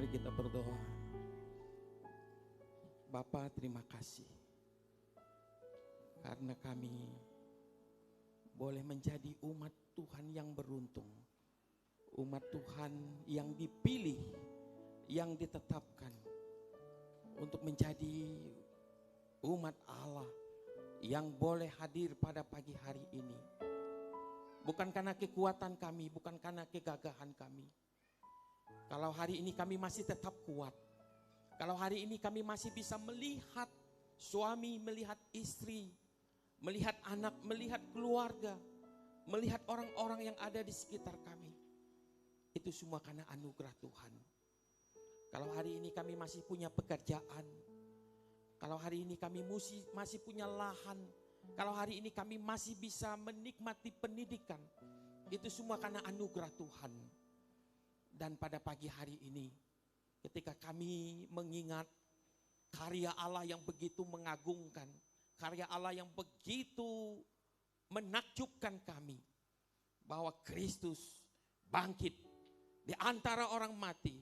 Mari kita berdoa. Bapa, terima kasih karena kami boleh menjadi umat Tuhan yang beruntung, umat Tuhan yang dipilih, yang ditetapkan untuk menjadi umat Allah yang boleh hadir pada pagi hari ini. Bukan karena kekuatan kami, bukan karena kegagahan kami. Kalau hari ini kami masih tetap kuat, kalau hari ini kami masih bisa melihat suami, melihat istri, melihat anak, melihat keluarga, melihat orang-orang yang ada di sekitar kami, itu semua karena anugerah Tuhan. Kalau hari ini kami masih punya pekerjaan, kalau hari ini kami masih punya lahan, kalau hari ini kami masih bisa menikmati pendidikan, itu semua karena anugerah Tuhan. Dan pada pagi hari ini, ketika kami mengingat karya Allah yang begitu mengagumkan, karya Allah yang begitu menakjubkan kami, bahwa Kristus bangkit di antara orang mati,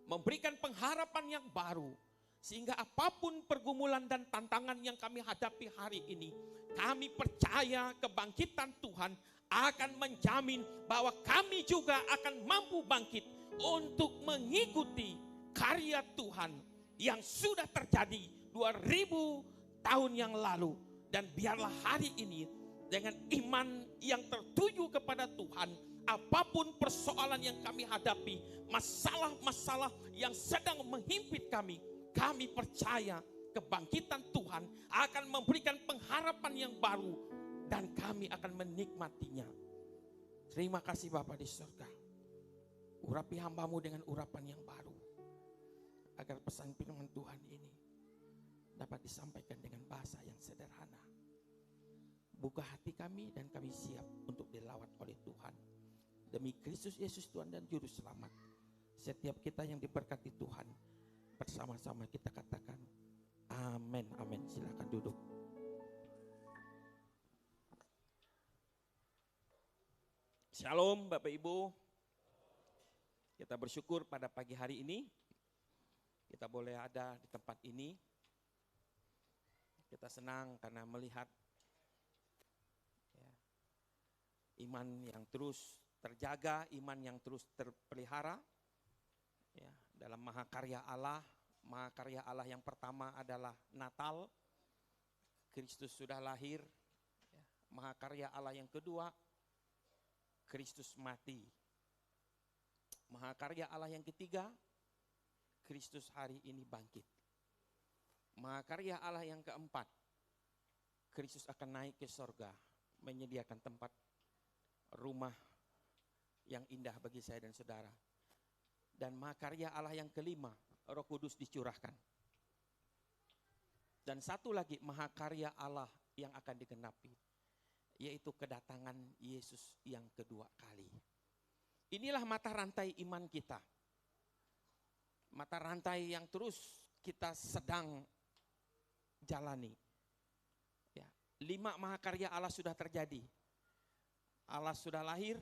memberikan pengharapan yang baru, sehingga apapun pergumulan dan tantangan yang kami hadapi hari ini, kami percaya kebangkitan Tuhan akan menjamin bahwa kami juga akan mampu bangkit untuk mengikuti karya Tuhan yang sudah terjadi 2000 tahun yang lalu. Dan biarlah hari ini dengan iman yang tertuju kepada Tuhan, apapun persoalan yang kami hadapi, masalah-masalah yang sedang menghimpit kami percaya kebangkitan Tuhan akan memberikan pengharapan yang baru dan kami akan menikmatinya. Terima kasih Bapa di surga. Urapi hamba-Mu dengan urapan yang baru, agar pesan firman Tuhan ini dapat disampaikan dengan bahasa yang sederhana. Buka hati kami dan kami siap untuk dilawat oleh Tuhan. Demi Kristus Yesus Tuhan dan Juru Selamat, setiap kita yang diberkati Tuhan, bersama-sama kita katakan amin, amin. Silakan duduk. Shalom Bapak Ibu. Kita bersyukur pada pagi hari ini kita boleh ada di tempat ini. Kita senang karena melihat iman yang terus terjaga, iman yang terus terpelihara dalam mahakarya Allah. Mahakarya Allah yang pertama adalah Natal, Kristus sudah lahir. Mahakarya Allah yang kedua, Kristus mati. Mahakarya Allah yang ketiga, Kristus hari ini bangkit. Mahakarya Allah yang keempat, Kristus akan naik ke sorga, menyediakan tempat rumah yang indah bagi saya dan saudara. Dan mahakarya Allah yang kelima, Roh Kudus dicurahkan. Dan satu lagi mahakarya Allah yang akan digenapi, yaitu kedatangan Yesus yang kedua kali. Inilah mata rantai iman kita. Mata rantai yang terus kita sedang jalani. 5 mahakarya Allah sudah terjadi. Allah sudah lahir,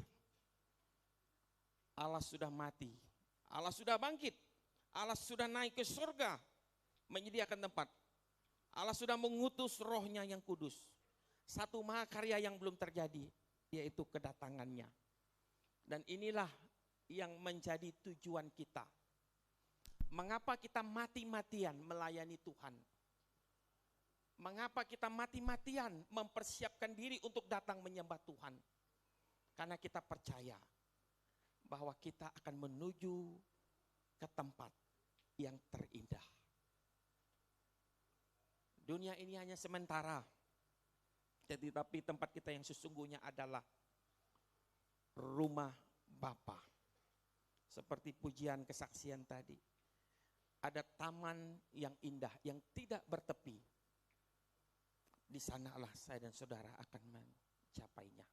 Allah sudah mati, Allah sudah bangkit, Allah sudah naik ke surga, menyediakan tempat. Allah sudah mengutus rohnya yang kudus. Satu mahakarya yang belum terjadi, yaitu kedatangannya. Dan inilah yang menjadi tujuan kita. Mengapa kita mati-matian melayani Tuhan? Mengapa kita mati-matian mempersiapkan diri untuk datang menyembah Tuhan? Karena kita percaya bahwa kita akan menuju ke tempat yang terindah. Dunia ini hanya sementara, tetapi tempat kita yang sesungguhnya adalah rumah Bapa. Seperti pujian kesaksian tadi, ada taman yang indah yang tidak bertepi. Di sanalah saya dan saudara akan mencapainya.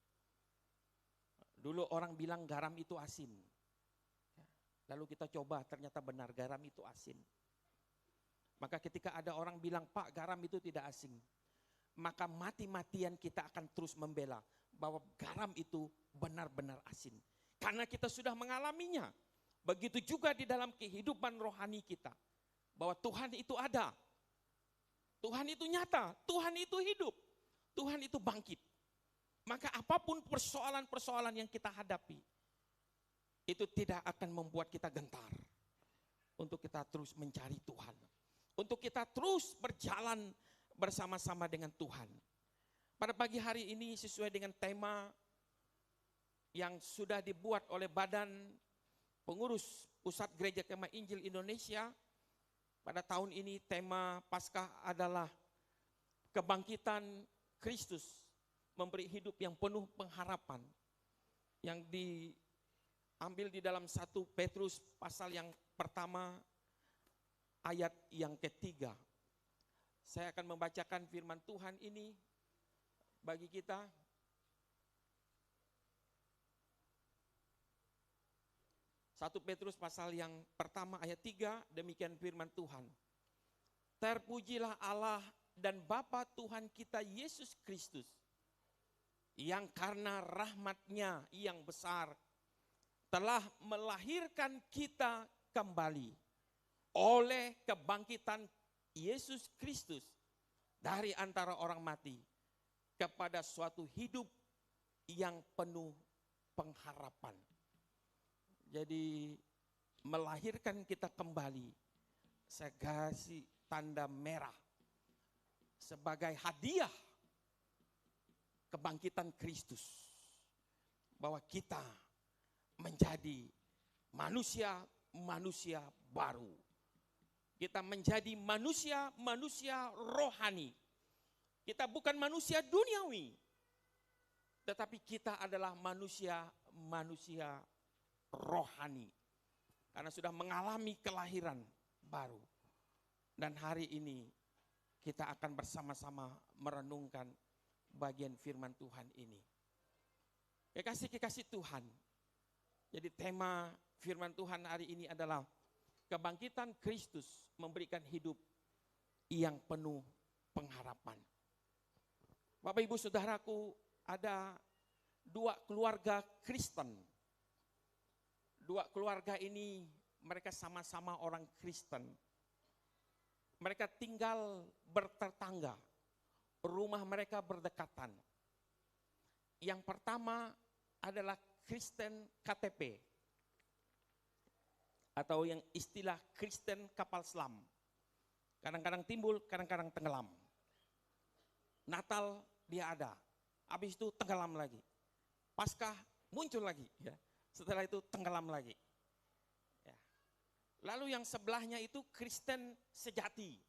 Dulu orang bilang garam itu asin. Lalu kita coba, ternyata benar garam itu asin. Maka ketika ada orang bilang, Pak, garam itu tidak asin, maka mati-matian kita akan terus membela bahwa garam itu benar-benar asin. Karena kita sudah mengalaminya. Begitu juga di dalam kehidupan rohani kita. Bahwa Tuhan itu ada. Tuhan itu nyata, Tuhan itu hidup, Tuhan itu bangkit. Maka apapun persoalan-persoalan yang kita hadapi, itu tidak akan membuat kita gentar. Untuk kita terus mencari Tuhan. Untuk kita terus berjalan bersama-sama dengan Tuhan. Pada pagi hari ini sesuai dengan tema yang sudah dibuat oleh Badan Pengurus Pusat Gereja Kemah Injil Indonesia. Pada tahun ini tema Paskah adalah kebangkitan Kristus. Memberi hidup yang penuh pengharapan. Yang diambil di dalam 1 Petrus pasal yang pertama ayat yang ketiga. Saya akan membacakan firman Tuhan ini bagi kita. 1 Petrus pasal yang pertama ayat 3, demikian firman Tuhan. Terpujilah Allah dan Bapa Tuhan kita Yesus Kristus, yang karena rahmat-Nya yang besar telah melahirkan kita kembali oleh kebangkitan Yesus Kristus dari antara orang mati kepada suatu hidup yang penuh pengharapan. Jadi melahirkan kita kembali, saya kasih tanda merah sebagai hadiah kebangkitan Kristus, bahwa kita menjadi manusia baru. Kita menjadi manusia rohani. Kita bukan manusia duniawi, tetapi kita adalah manusia rohani. Karena sudah mengalami kelahiran baru. Dan hari ini kita akan bersama-sama merenungkan bagian firman Tuhan ini. Kekasih-kekasih Tuhan. Jadi tema firman Tuhan hari ini adalah kebangkitan Kristus memberikan hidup yang penuh pengharapan. Bapak Ibu Saudaraku, ada 2 keluarga Kristen. 2 keluarga ini mereka sama-sama orang Kristen. Mereka tinggal bertetangga. Rumah mereka berdekatan. Yang pertama adalah Kristen KTP. Atau yang istilah Kristen kapal selam. Kadang-kadang timbul, kadang-kadang tenggelam. Natal dia ada. Habis itu tenggelam lagi. Paskah muncul lagi. Ya. Setelah itu tenggelam lagi. Ya. Lalu yang sebelahnya itu Kristen sejati.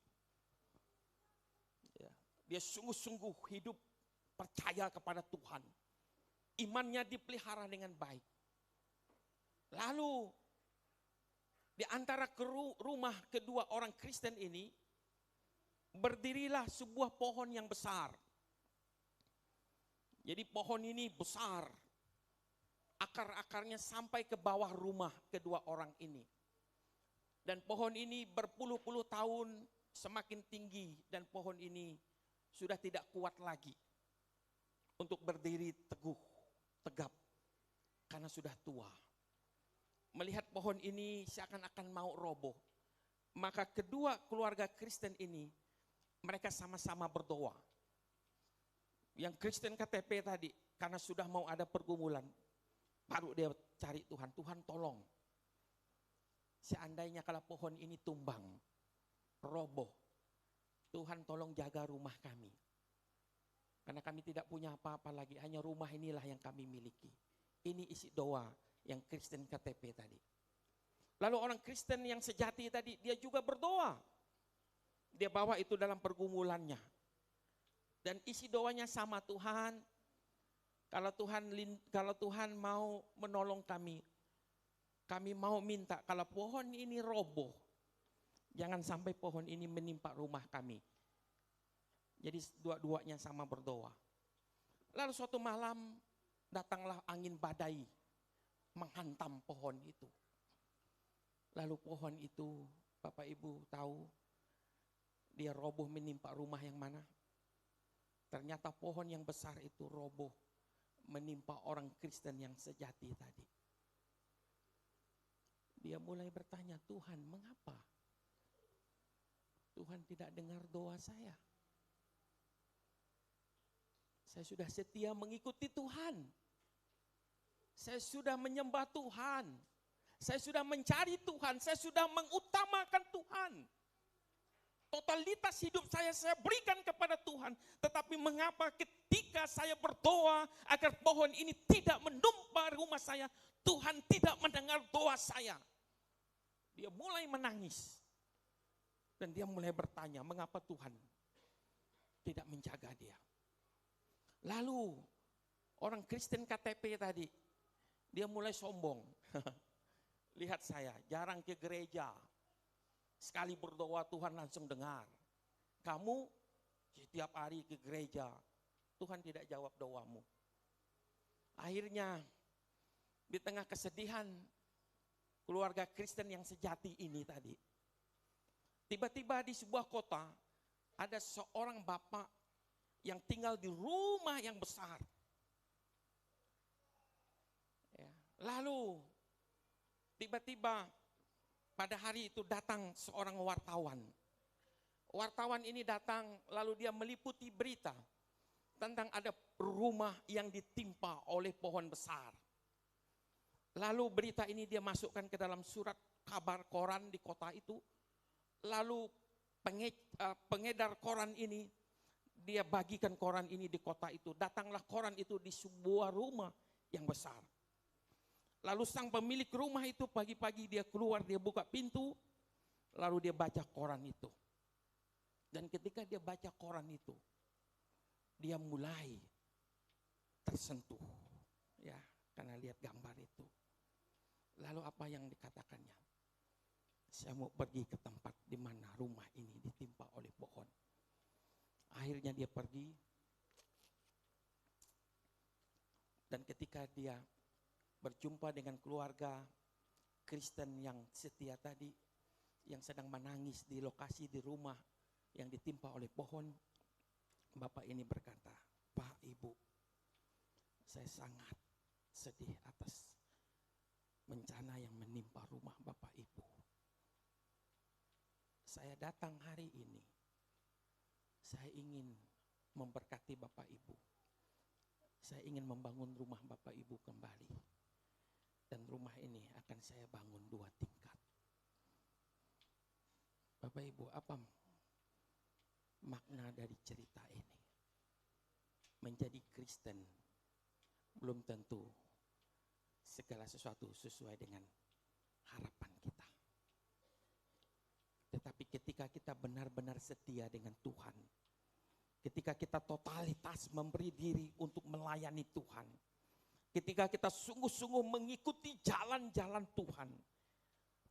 Ya. Dia sungguh-sungguh hidup percaya kepada Tuhan. Imannya dipelihara dengan baik. Lalu di antara rumah kedua orang Kristen ini berdirilah sebuah pohon yang besar. Jadi pohon ini besar. Akar-akarnya sampai ke bawah rumah kedua orang ini. Dan pohon ini berpuluh-puluh tahun semakin tinggi dan pohon ini sudah tidak kuat lagi untuk berdiri teguh, tegap karena sudah tua. Melihat pohon ini seakan-akan mau roboh. Maka kedua keluarga Kristen ini mereka sama-sama berdoa. Yang Kristen KTP tadi karena sudah mau ada pergumulan, baru dia cari Tuhan, Tuhan tolong. Seandainya kalau pohon ini tumbang, roboh, Tuhan tolong jaga rumah kami. Karena kami tidak punya apa-apa lagi, hanya rumah inilah yang kami miliki. Ini isi doa yang Kristen KTP tadi. Lalu orang Kristen yang sejati tadi, dia juga berdoa. Dia bawa itu dalam pergumulannya. Dan isi doanya sama, Tuhan, kalau Tuhan mau menolong kami mau minta kalau pohon ini roboh, jangan sampai pohon ini menimpa rumah kami. Jadi dua-duanya sama berdoa. Lalu suatu malam datanglah angin badai menghantam pohon itu. Lalu pohon itu, Bapak Ibu tahu, dia roboh menimpa rumah yang mana? Ternyata pohon yang besar itu roboh menimpa orang Kristen yang sejati tadi. Dia mulai bertanya, Tuhan mengapa Tuhan tidak dengar doa saya? Saya sudah setia mengikuti Tuhan. Saya sudah menyembah Tuhan. Saya sudah mencari Tuhan. Saya sudah mengutamakan Tuhan. Totalitas hidup saya berikan kepada Tuhan. Tetapi mengapa ketika saya berdoa agar pohon ini tidak menimpa rumah saya, Tuhan tidak mendengar doa saya? Dia mulai menangis. Dan dia mulai bertanya, mengapa Tuhan tidak menjaga dia? Lalu orang Kristen KTP tadi, dia mulai sombong. Lihat saya, jarang ke gereja. Sekali berdoa Tuhan langsung dengar. Kamu setiap hari ke gereja, Tuhan tidak jawab doamu. Akhirnya di tengah kesedihan keluarga Kristen yang sejati ini tadi, tiba-tiba di sebuah kota ada seorang bapak yang tinggal di rumah yang besar. Ya. Lalu tiba-tiba pada hari itu datang seorang wartawan. Wartawan ini datang lalu dia meliputi berita tentang ada rumah yang ditimpa oleh pohon besar. Lalu berita ini dia masukkan ke dalam surat kabar koran di kota itu. Lalu pengedar koran ini, dia bagikan koran ini di kota itu. Datanglah koran itu di sebuah rumah yang besar. Lalu sang pemilik rumah itu pagi-pagi dia keluar, dia buka pintu, lalu dia baca koran itu. Dan ketika dia baca koran itu, dia mulai tersentuh. Ya, karena lihat gambar itu. Lalu apa yang dikatakannya? Saya mau pergi ke tempat di mana rumah ini ditimpa oleh pohon. Akhirnya dia pergi. Dan ketika dia berjumpa dengan keluarga Kristen yang setia tadi, yang sedang menangis di lokasi di rumah yang ditimpa oleh pohon, bapak ini berkata, Pak, Ibu, saya sangat sedih atas bencana yang menimpa rumah Bapak Ibu. Saya datang hari ini, saya ingin memberkati Bapak Ibu. Saya ingin membangun rumah Bapak Ibu kembali. Dan rumah ini akan saya bangun 2 tingkat. Bapak Ibu, apa makna dari cerita ini? Menjadi Kristen belum tentu segala sesuatu sesuai dengan harapan kita. Tetapi ketika kita benar-benar setia dengan Tuhan, ketika kita totalitas memberi diri untuk melayani Tuhan, ketika kita sungguh-sungguh mengikuti jalan-jalan Tuhan,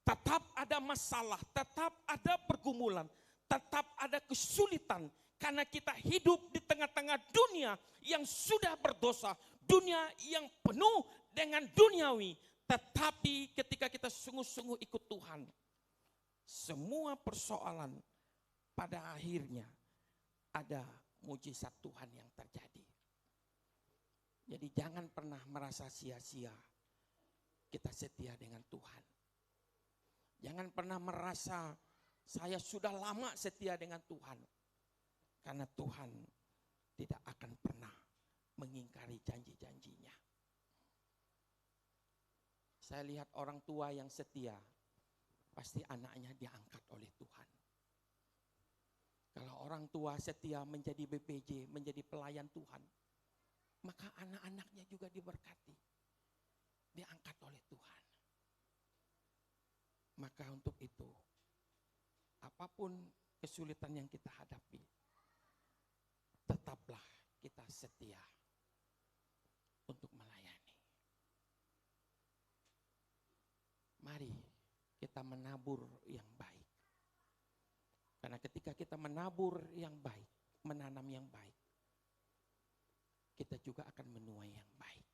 tetap ada masalah, tetap ada pergumulan, tetap ada kesulitan, karena kita hidup di tengah-tengah dunia yang sudah berdosa, dunia yang penuh dengan duniawi. Tetapi ketika kita sungguh-sungguh ikut Tuhan, semua persoalan pada akhirnya ada mujizat Tuhan yang terjadi. Jadi jangan pernah merasa sia-sia kita setia dengan Tuhan. Jangan pernah merasa saya sudah lama setia dengan Tuhan. Karena Tuhan tidak akan pernah mengingkari janji-janjinya. Saya lihat orang tua yang setia, pasti anaknya diangkat oleh Tuhan. Kalau orang tua setia menjadi BPJ, menjadi pelayan Tuhan, maka anak-anaknya juga diberkati, diangkat oleh Tuhan. Maka untuk itu, apapun kesulitan yang kita hadapi, tetaplah kita setia untuk melayani. Mari kita menabur yang baik. Karena ketika kita menabur yang baik, menanam yang baik, kita juga akan menuai yang baik.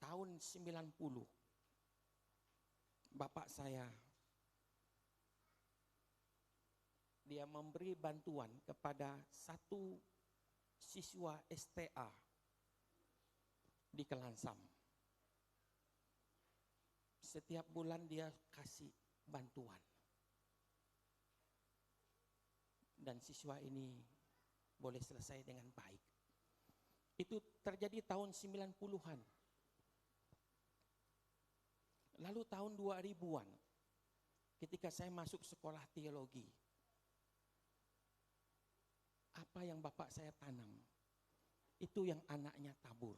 Tahun 90, bapak saya, dia memberi bantuan kepada satu siswa STA di Kelansam. Setiap bulan dia kasih bantuan. Dan siswa ini boleh selesai dengan baik. Itu terjadi tahun 90-an. Lalu tahun 2000-an, ketika saya masuk sekolah teologi, apa yang bapak saya tanam, itu yang anaknya tabur.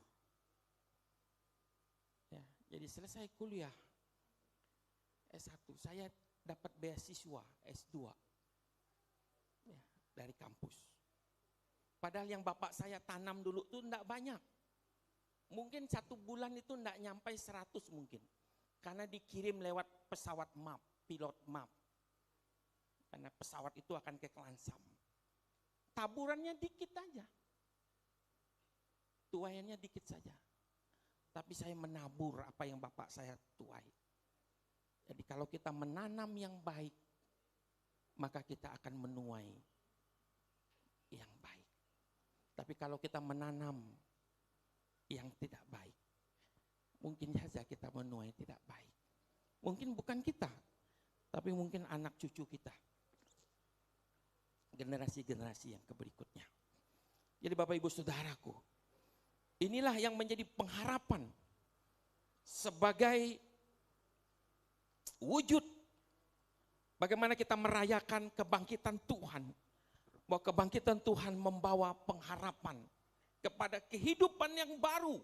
Ya, jadi selesai kuliah S1, saya dapat beasiswa S2 ya, dari kampus. Padahal yang bapak saya tanam dulu tuh enggak banyak. Mungkin 1 bulan itu enggak nyampe 100 mungkin. Karena dikirim lewat pesawat MAP, pilot MAP. Karena pesawat itu akan ke Kelansam. Taburannya dikit aja. Tuaiannya dikit saja. Tapi saya menabur apa yang bapak saya tuai. Jadi kalau kita menanam yang baik, maka kita akan menuai yang baik. Tapi kalau kita menanam yang tidak baik, mungkin saja kita menuai tidak baik. Mungkin bukan kita, tapi mungkin anak cucu kita. Generasi-generasi yang berikutnya. Jadi Bapak Ibu Saudaraku, inilah yang menjadi pengharapan sebagai wujud bagaimana kita merayakan kebangkitan Tuhan. Bahwa kebangkitan Tuhan membawa pengharapan kepada kehidupan yang baru.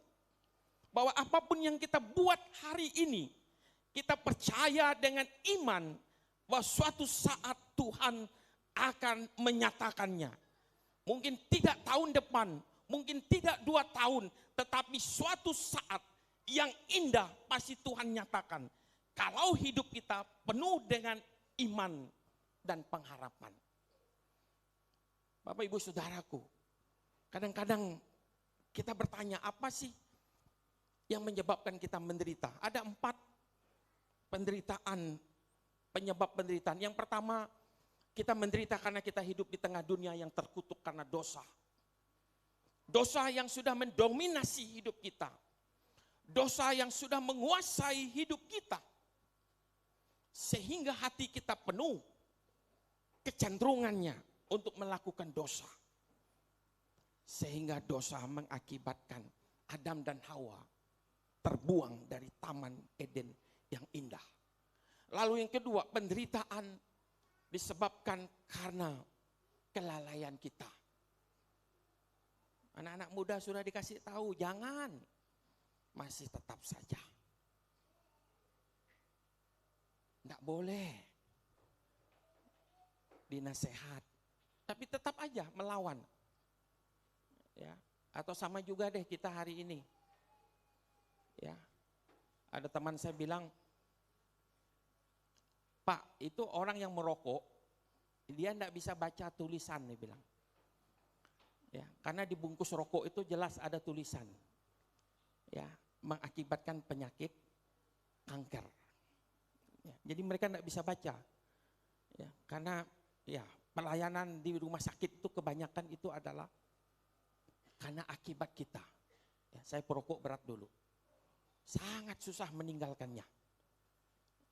Bahwa apapun yang kita buat hari ini, kita percaya dengan iman bahwa suatu saat Tuhan akan menyatakannya. Mungkin tidak tahun depan, mungkin tidak 2 tahun, tetapi suatu saat yang indah pasti Tuhan nyatakan. Kalau hidup kita penuh dengan iman dan pengharapan. Bapak Ibu Saudaraku, kadang-kadang kita bertanya apa sih yang menyebabkan kita menderita? Ada 4 penderitaan, penyebab penderitaan. Yang pertama, kita menderita karena kita hidup di tengah dunia yang terkutuk karena dosa. Dosa yang sudah mendominasi hidup kita. Dosa yang sudah menguasai hidup kita. Sehingga hati kita penuh kecenderungannya untuk melakukan dosa. Sehingga dosa mengakibatkan Adam dan Hawa terbuang dari Taman Eden yang indah. Lalu yang kedua, penderitaan disebabkan karena kelalaian kita. Anak-anak muda sudah dikasih tahu, jangan. Masih tetap saja. Tidak boleh. Dinasehat. Tapi tetap aja melawan. Ya, atau sama juga deh kita hari ini. Ya. Ada teman saya bilang, Pak, itu orang yang merokok, dia enggak bisa baca tulisan, dia bilang. Ya, karena di bungkus rokok itu jelas ada tulisan. Ya, mengakibatkan penyakit kanker. Ya, jadi mereka enggak bisa baca. Ya, karena ya pelayanan di rumah sakit itu kebanyakan itu adalah karena akibat kita. Ya, saya perokok berat dulu. Sangat susah meninggalkannya.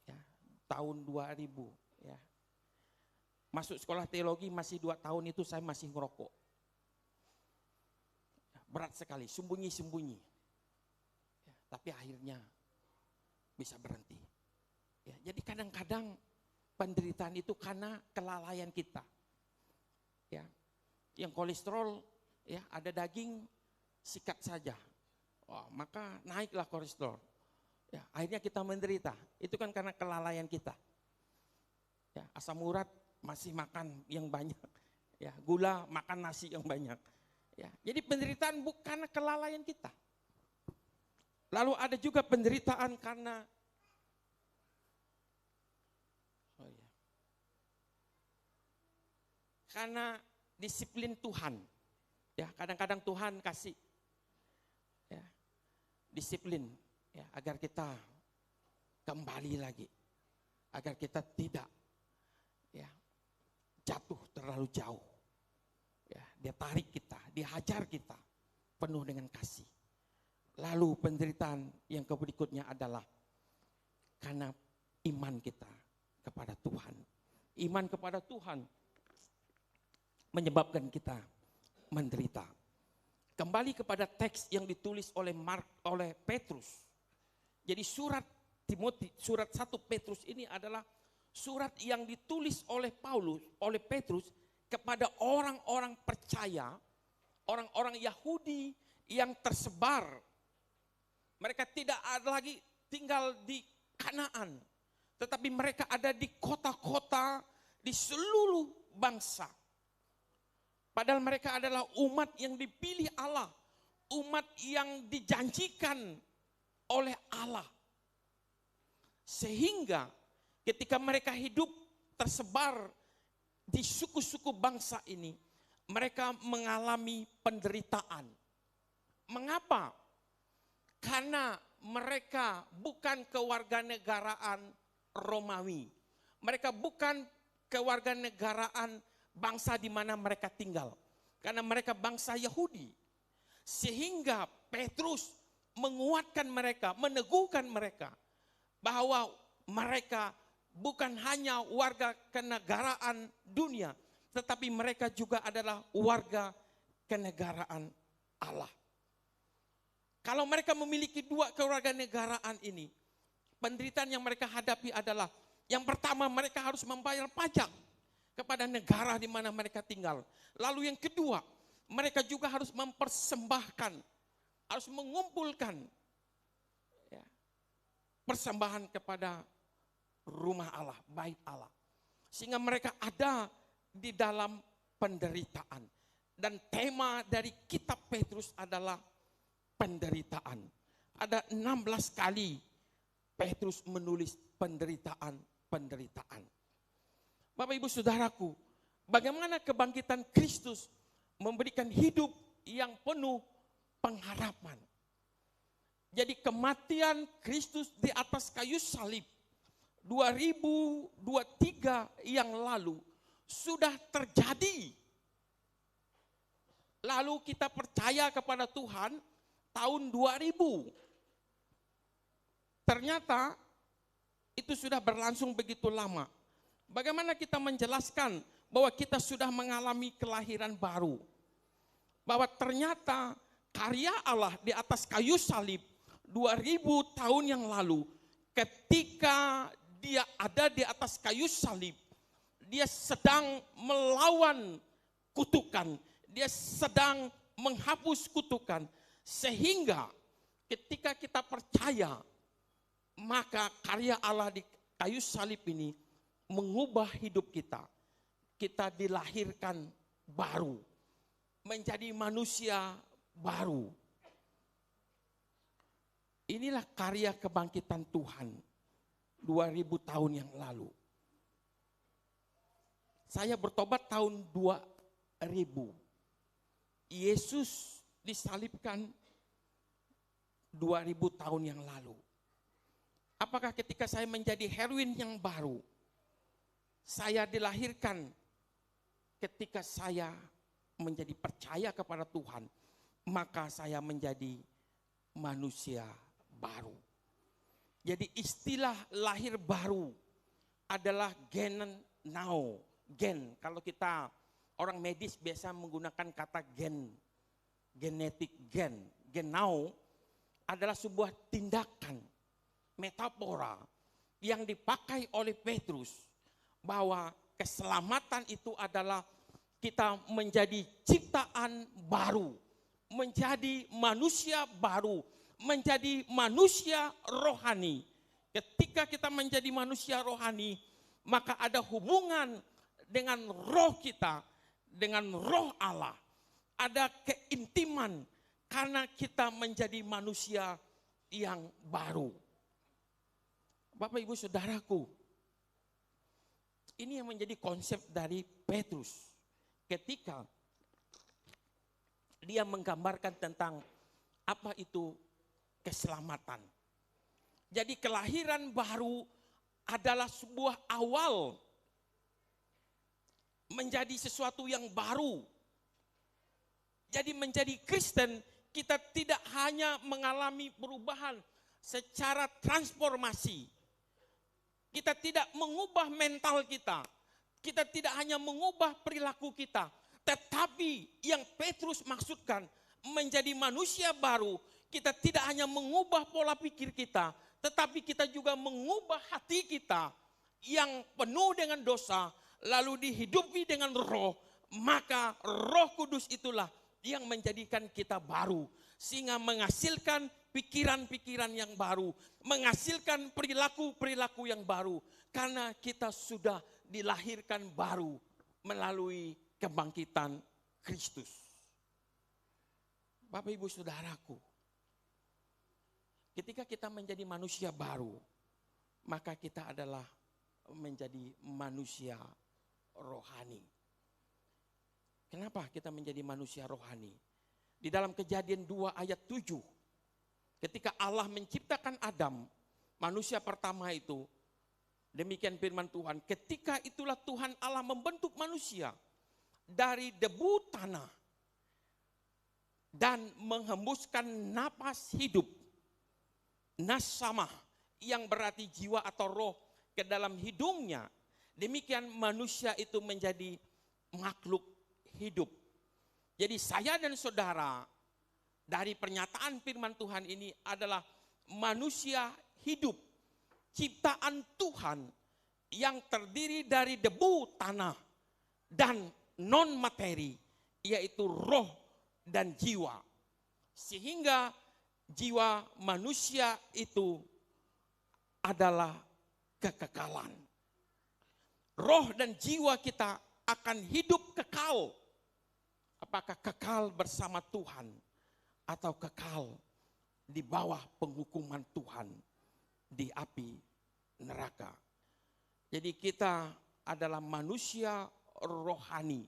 Ya, tahun 2000 ya. Masuk sekolah teologi masih 2 tahun itu saya masih ngerokok. Ya, berat sekali, sembunyi-sembunyi. Ya, tapi akhirnya bisa berhenti. Ya, jadi kadang-kadang penderitaan itu karena kelalaian kita. Ya. Yang kolesterol ya ada daging sikat saja. Wah, maka naiklah kolesterol. Ya, akhirnya kita menderita. Itu kan karena kelalaian kita. Ya, asam urat masih makan yang banyak. Ya, gula makan nasi yang banyak. Ya, jadi penderitaan bukan karena kelalaian kita. Lalu ada juga penderitaan karena karena disiplin Tuhan. Ya, kadang-kadang Tuhan kasih ya, disiplin ya, agar kita kembali lagi. Agar kita tidak ya, jatuh terlalu jauh. Ya, dia tarik kita, dia hajar kita penuh dengan kasih. Lalu penderitaan yang berikutnya adalah Karena iman kita kepada Tuhan. Iman kepada Tuhan menyebabkan kita menderita. Kembali kepada teks yang ditulis oleh Petrus. Jadi surat 1 Petrus ini adalah surat yang ditulis oleh Petrus kepada orang-orang percaya, orang-orang Yahudi yang tersebar. Mereka tidak ada lagi tinggal di Kanaan, tetapi mereka ada di kota-kota di seluruh bangsa. Padahal mereka adalah umat yang dipilih Allah, umat yang dijanjikan oleh Allah. Sehingga ketika mereka hidup tersebar di suku-suku bangsa ini, mereka mengalami penderitaan. Mengapa? Karena mereka bukan kewarganegaraan Romawi. Mereka bukan kewarganegaraan bangsa di mana mereka tinggal. Karena mereka bangsa Yahudi. Sehingga Petrus menguatkan mereka, meneguhkan mereka bahwa mereka bukan hanya warga kenegaraan dunia, tetapi mereka juga adalah warga kenegaraan Allah. Kalau mereka memiliki dua kewarganegaraan ini, penderitaan yang mereka hadapi adalah yang pertama, mereka harus membayar pajak kepada negara di mana mereka tinggal. Lalu yang kedua, mereka juga harus mempersembahkan, harus mengumpulkan persembahan kepada rumah Allah, bait Allah. Sehingga mereka ada di dalam penderitaan. Dan tema dari kitab Petrus adalah penderitaan. Ada 16 kali Petrus menulis penderitaan. Bapak Ibu Saudaraku, bagaimana kebangkitan Kristus memberikan hidup yang penuh pengharapan. Jadi kematian Kristus di atas kayu salib 2023 yang lalu sudah terjadi. Lalu kita percaya kepada Tuhan tahun 2000. Ternyata itu sudah berlangsung begitu lama. Bagaimana kita menjelaskan bahwa kita sudah mengalami kelahiran baru? Bahwa ternyata karya Allah di atas kayu salib 2000 tahun yang lalu, ketika dia ada di atas kayu salib, dia sedang melawan kutukan, dia sedang menghapus kutukan, sehingga ketika kita percaya, maka karya Allah di kayu salib ini mengubah hidup kita. Kita dilahirkan baru, menjadi manusia baru. Inilah karya kebangkitan Tuhan 2000 tahun yang lalu. Saya bertobat tahun 2000. Yesus disalibkan 2000 tahun yang lalu. Apakah ketika saya menjadi heroin yang baru, saya dilahirkan ketika saya menjadi percaya kepada Tuhan, maka saya menjadi manusia baru. Jadi istilah lahir baru adalah gen now. Gen, kalau kita orang medis biasa menggunakan kata gen, genetik gen. Gen now adalah sebuah tindakan, metafora yang dipakai oleh Petrus bahwa keselamatan itu adalah kita menjadi ciptaan baru, menjadi manusia baru, menjadi manusia rohani. Ketika kita menjadi manusia rohani, maka ada hubungan dengan roh kita, dengan roh Allah. Ada keintiman karena kita menjadi manusia yang baru. Bapak Ibu Saudaraku, ini yang menjadi konsep dari Petrus ketika dia menggambarkan tentang apa itu keselamatan. Jadi kelahiran baru adalah sebuah awal menjadi sesuatu yang baru. Jadi menjadi Kristen, kita tidak hanya mengalami perubahan secara transformasi, Kita tidak mengubah mental kita. Kita tidak hanya mengubah perilaku kita. Tetapi yang Petrus maksudkan menjadi manusia baru. Kita tidak hanya mengubah pola pikir kita. Tetapi kita juga mengubah hati kita yang penuh dengan dosa. Lalu dihidupi dengan roh. Maka Roh Kudus itulah yang menjadikan kita baru. Sehingga menghasilkan pikiran-pikiran yang baru. Menghasilkan perilaku-perilaku yang baru. Karena kita sudah dilahirkan baru melalui kebangkitan Kristus. Bapak Ibu Saudaraku, ketika kita menjadi manusia baru, maka kita adalah menjadi manusia rohani. Kenapa kita menjadi manusia rohani? Di dalam Kejadian 2 ayat 7, ketika Allah menciptakan Adam, manusia pertama itu, demikian firman Tuhan, ketika itulah Tuhan Allah membentuk manusia dari debu tanah dan menghembuskan napas hidup, nasamah, yang berarti jiwa atau roh, ke dalam hidungnya. Demikian manusia itu menjadi makhluk hidup. Jadi saya dan saudara dari pernyataan firman Tuhan ini adalah manusia hidup, ciptaan Tuhan yang terdiri dari debu tanah dan non materi, yaitu roh dan jiwa. Sehingga jiwa manusia itu adalah kekekalan. Roh dan jiwa kita akan hidup kekal. Apakah kekal bersama Tuhan atau kekal di bawah penghukuman Tuhan di api neraka. Jadi kita adalah manusia rohani.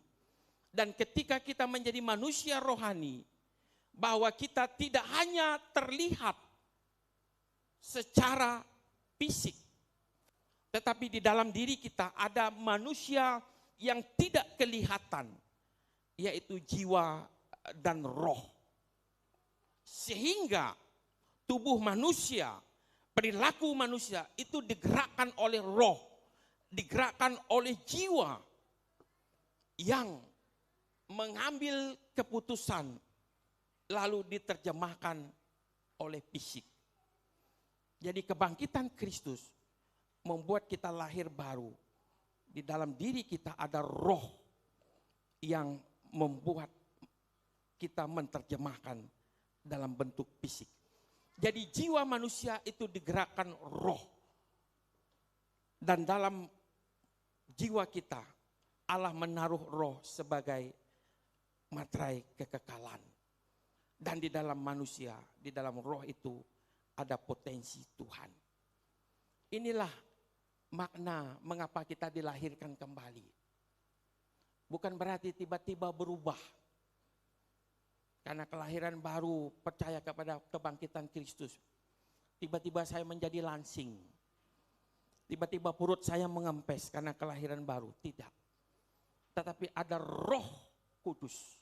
Dan ketika kita menjadi manusia rohani, bahwa kita tidak hanya terlihat secara fisik, tetapi di dalam diri kita ada manusia yang tidak kelihatan, yaitu jiwa dan roh. Sehingga tubuh manusia, perilaku manusia itu digerakkan oleh roh, digerakkan oleh jiwa yang mengambil keputusan lalu diterjemahkan oleh fisik. Jadi kebangkitan Kristus membuat kita lahir baru. Di dalam diri kita ada roh yang membuat kita menerjemahkan dalam bentuk fisik. Jadi jiwa manusia itu digerakkan roh. Dan dalam jiwa kita Allah menaruh roh sebagai materai kekekalan. Dan di dalam manusia, di dalam roh itu ada potensi Tuhan. Inilah makna mengapa kita dilahirkan kembali. Bukan berarti tiba-tiba berubah. Karena kelahiran baru, percaya kepada kebangkitan Kristus. Tiba-tiba saya menjadi langsing. Tiba-tiba perut saya mengempes karena kelahiran baru. Tidak. Tetapi ada Roh Kudus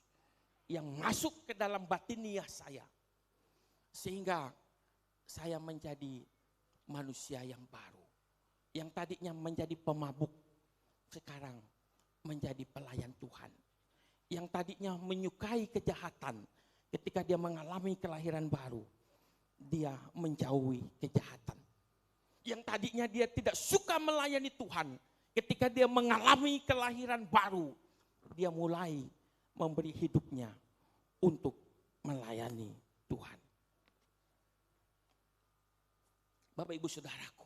yang masuk ke dalam batiniah saya. Sehingga saya menjadi manusia yang baru. Yang tadinya menjadi pemabuk, sekarang menjadi pelayan Tuhan. Yang tadinya menyukai kejahatan, ketika dia mengalami kelahiran baru, dia menjauhi kejahatan. Yang tadinya dia tidak suka melayani Tuhan, ketika dia mengalami kelahiran baru, dia mulai memberi hidupnya untuk melayani Tuhan. Bapak Ibu Saudaraku,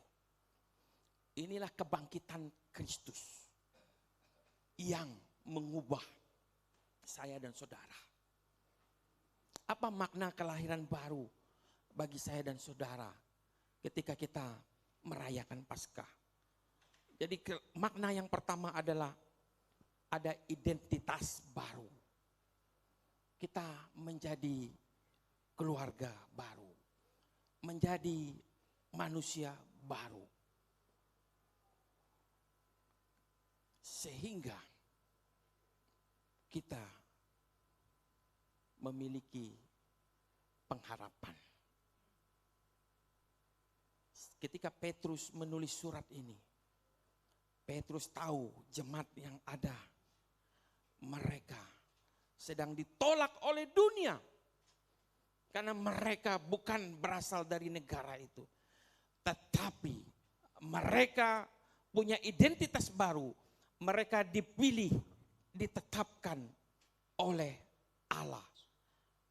inilah kebangkitan Kristus yang mengubah saya dan saudara. Apa makna kelahiran baru bagi saya dan saudara ketika kita merayakan Paskah? Jadi makna yang pertama adalah ada identitas baru. Kita menjadi keluarga baru, menjadi manusia baru. Sehingga kita memiliki pengharapan. Ketika Petrus menulis surat ini, Petrus tahu jemaat yang ada, mereka sedang ditolak oleh dunia. Karena mereka bukan berasal dari negara itu. Tetapi mereka punya identitas baru. Mereka dipilih, ditetapkan oleh Allah.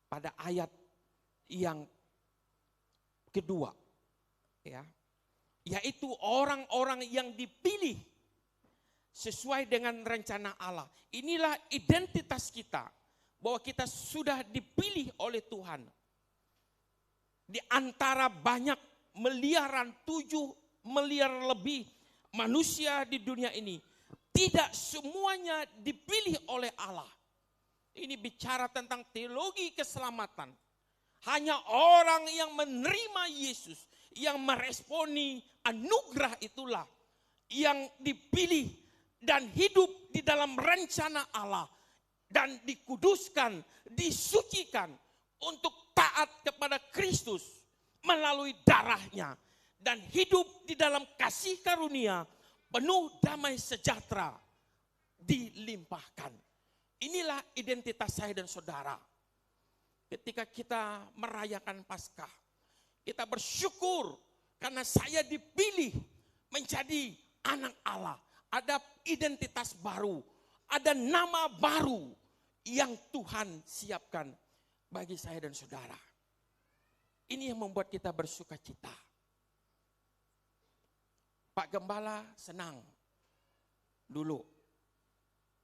Pada ayat yang kedua, ya, yaitu orang-orang yang dipilih sesuai dengan rencana Allah. Inilah identitas kita, bahwa kita sudah dipilih oleh Tuhan. Di antara banyak miliaran, 7 miliar lebih manusia di dunia ini, tidak semuanya dipilih oleh Allah. Ini bicara tentang teologi keselamatan. Hanya orang yang menerima Yesus, yang meresponi anugerah itulah yang dipilih dan hidup di dalam rencana Allah dan dikuduskan, disucikan untuk taat kepada Kristus melalui darahnya dan hidup di dalam kasih karunia penuh damai sejahtera dilimpahkan. Inilah identitas saya dan saudara. Ketika kita merayakan Paskah, kita bersyukur karena saya dipilih menjadi anak Allah. Ada identitas baru, ada nama baru yang Tuhan siapkan bagi saya dan saudara. Ini yang membuat kita bersuka cita. Pak Gembala senang dulu.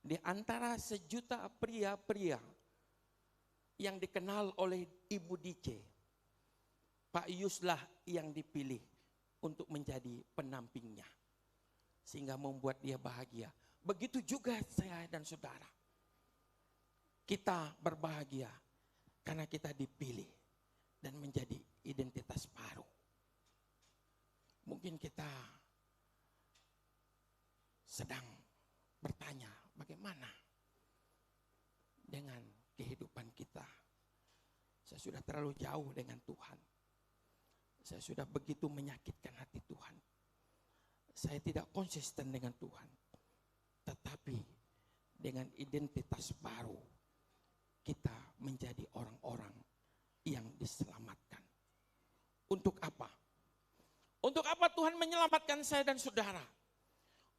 Di antara 1 juta pria-pria yang dikenal oleh Ibu Dice, Pak Yuslah yang dipilih untuk menjadi penampingnya. Sehingga membuat dia bahagia. Begitu juga saya dan saudara. Kita berbahagia karena kita dipilih dan menjadi identitas baru. Mungkin kita sedang bertanya, bagaimana dengan kehidupan kita? Saya sudah terlalu jauh dengan Tuhan. Saya sudah begitu menyakitkan hati Tuhan. Saya tidak konsisten dengan Tuhan. Tetapi dengan identitas baru, kita menjadi orang-orang yang diselamatkan. Untuk apa? Untuk apa Tuhan menyelamatkan saya dan saudara?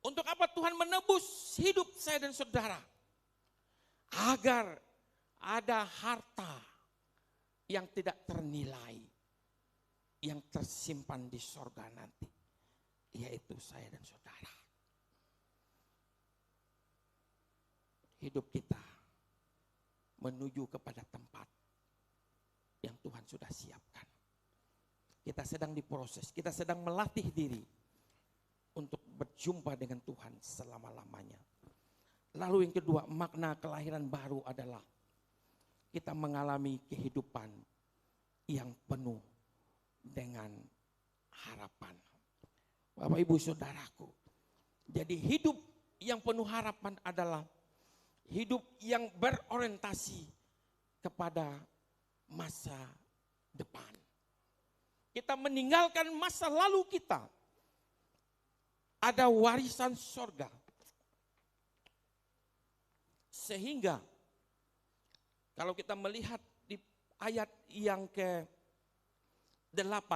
Untuk apa Tuhan menebus hidup saya dan saudara? Agar ada harta yang tidak ternilai, yang tersimpan di sorga nanti, yaitu saya dan saudara. Hidup kita menuju kepada tempat yang Tuhan sudah siapkan. Kita sedang diproses, kita sedang melatih diri untuk berjumpa dengan Tuhan selama-lamanya. Lalu yang kedua, makna kelahiran baru adalah kita mengalami kehidupan yang penuh dengan harapan. Bapak Ibu Saudaraku, jadi hidup yang penuh harapan adalah hidup yang berorientasi kepada masa depan. Kita meninggalkan masa lalu kita. Ada warisan sorga. Sehingga kalau kita melihat di ayat yang ke-8,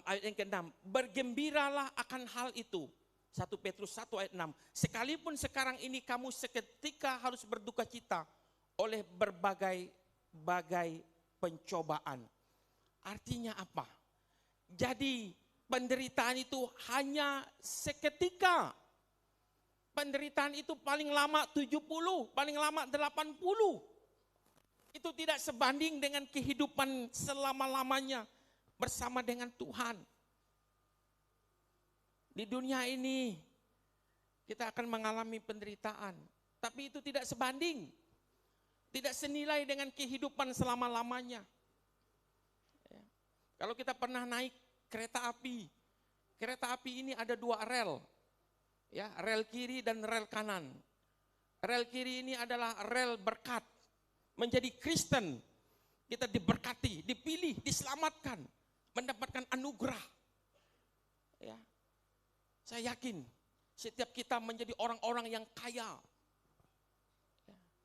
ayat yang ke-6, bergembiralah akan hal itu. 1 Petrus 1 ayat 6. Sekalipun sekarang ini kamu seketika harus berduka cita oleh berbagai pencobaan. Artinya apa? Jadi penderitaan itu hanya seketika. Penderitaan itu paling lama 70, paling lama 80. Itu tidak sebanding dengan kehidupan selama-lamanya bersama dengan Tuhan. Di dunia ini kita akan mengalami penderitaan, tapi itu tidak sebanding. Tidak senilai dengan kehidupan selama-lamanya. Ya. Kalau kita pernah naik kereta api ini ada 2 rel. Ya, rel kiri dan rel kanan. Rel kiri ini adalah rel berkat. Menjadi Kristen, kita diberkati, dipilih, diselamatkan, mendapatkan anugerah. Ya. Saya yakin setiap kita menjadi orang-orang yang kaya.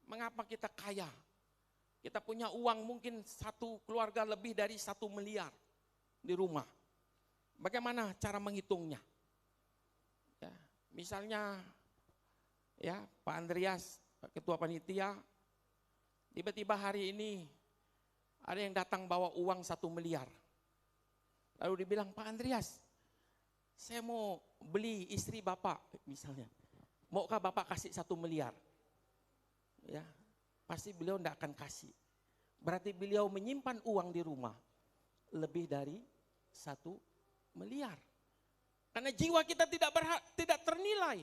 Mengapa kita kaya? Kita punya uang mungkin satu keluarga lebih dari 1 miliar di rumah. Bagaimana cara menghitungnya? Ya, misalnya ya Pak Andreas, Ketua Panitia, tiba-tiba hari ini ada yang datang bawa uang 1 miliar. Lalu dibilang, Pak Andreas, saya mau beli istri Bapak misalnya. Maukah Bapak kasih 1 miliar? Ya, pasti beliau tidak akan kasih. Berarti beliau menyimpan uang di rumah lebih dari 1 miliar. Karena jiwa kita tidak ternilai.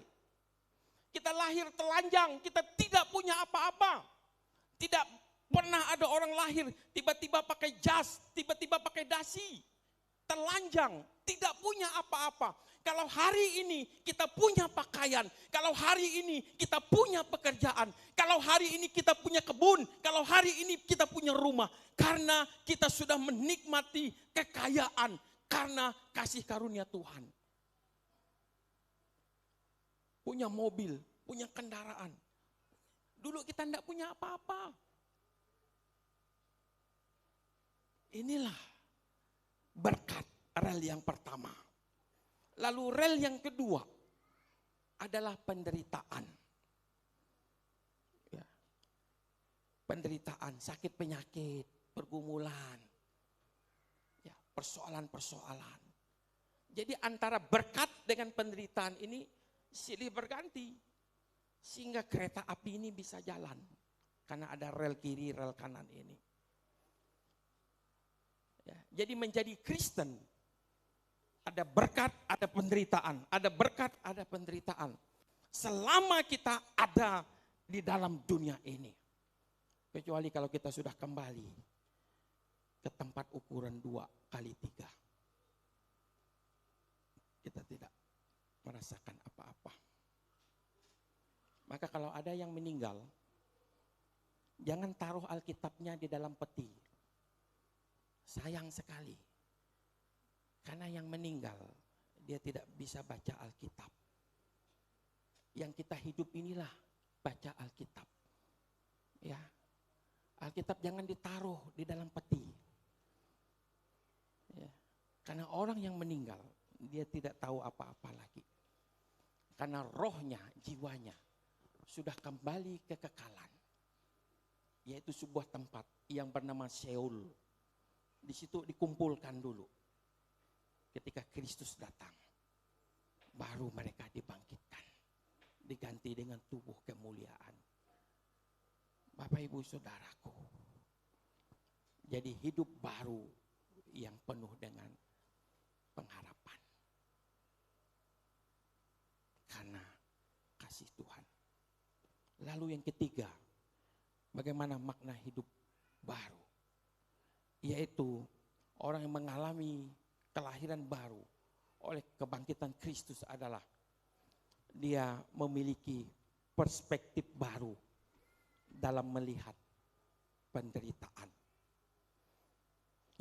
Kita lahir telanjang, kita tidak punya apa-apa. Tidak pernah ada orang lahir tiba-tiba pakai jas, tiba-tiba pakai dasi. Telanjang, tidak punya apa-apa. Kalau hari ini kita punya pakaian, kalau hari ini kita punya pekerjaan, kalau hari ini kita punya kebun, kalau hari ini kita punya rumah, karena kita sudah menikmati kekayaan, karena kasih karunia Tuhan. Punya mobil, punya kendaraan. Dulu kita tidak punya apa-apa. Inilah berkat rel yang pertama. Lalu rel yang kedua adalah penderitaan. Ya. Penderitaan, sakit penyakit, pergumulan, ya, persoalan-persoalan. Jadi antara berkat dengan penderitaan ini silih berganti. Sehingga kereta api ini bisa jalan. Karena ada rel kiri, rel kanan ini. Ya, jadi menjadi Kristen ada berkat, ada penderitaan, ada berkat, ada penderitaan. Selama kita ada di dalam dunia ini. Kecuali kalau kita sudah kembali ke tempat ukuran 2x3. Kita tidak merasakan apa-apa. Maka kalau ada yang meninggal, jangan taruh Alkitabnya di dalam peti. Sayang sekali. Karena yang meninggal, dia tidak bisa baca Alkitab. Yang kita hidup inilah baca Alkitab. Ya, Alkitab jangan ditaruh di dalam peti. Ya, karena orang yang meninggal, dia tidak tahu apa-apa lagi. Karena rohnya, jiwanya, sudah kembali ke kekekalan. Yaitu sebuah tempat yang bernama Seol. Di situ dikumpulkan dulu. Ketika Kristus datang, baru mereka dibangkitkan. Diganti dengan tubuh kemuliaan. Bapak Ibu Saudaraku. Jadi hidup baru yang penuh dengan pengharapan. Karena kasih Tuhan. Lalu yang ketiga, bagaimana makna hidup baru? Yaitu orang yang mengalami kelahiran baru oleh kebangkitan Kristus adalah dia memiliki perspektif baru dalam melihat penderitaan.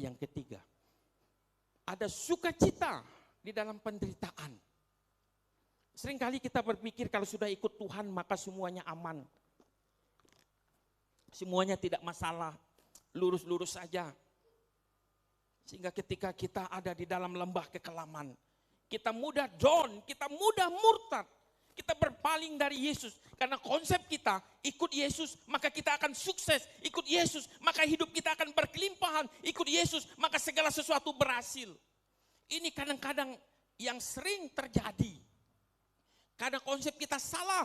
Yang ketiga, ada sukacita di dalam penderitaan. Seringkali kita berpikir kalau sudah ikut Tuhan maka semuanya aman. Semuanya tidak masalah, lurus-lurus saja. Sehingga ketika kita ada di dalam lembah kekelaman, kita mudah down, kita mudah murtad. Kita berpaling dari Yesus. Karena konsep kita, ikut Yesus maka kita akan sukses. Ikut Yesus maka hidup kita akan berkelimpahan. Ikut Yesus maka segala sesuatu berhasil. Ini kadang-kadang yang sering terjadi. Karena konsep kita salah.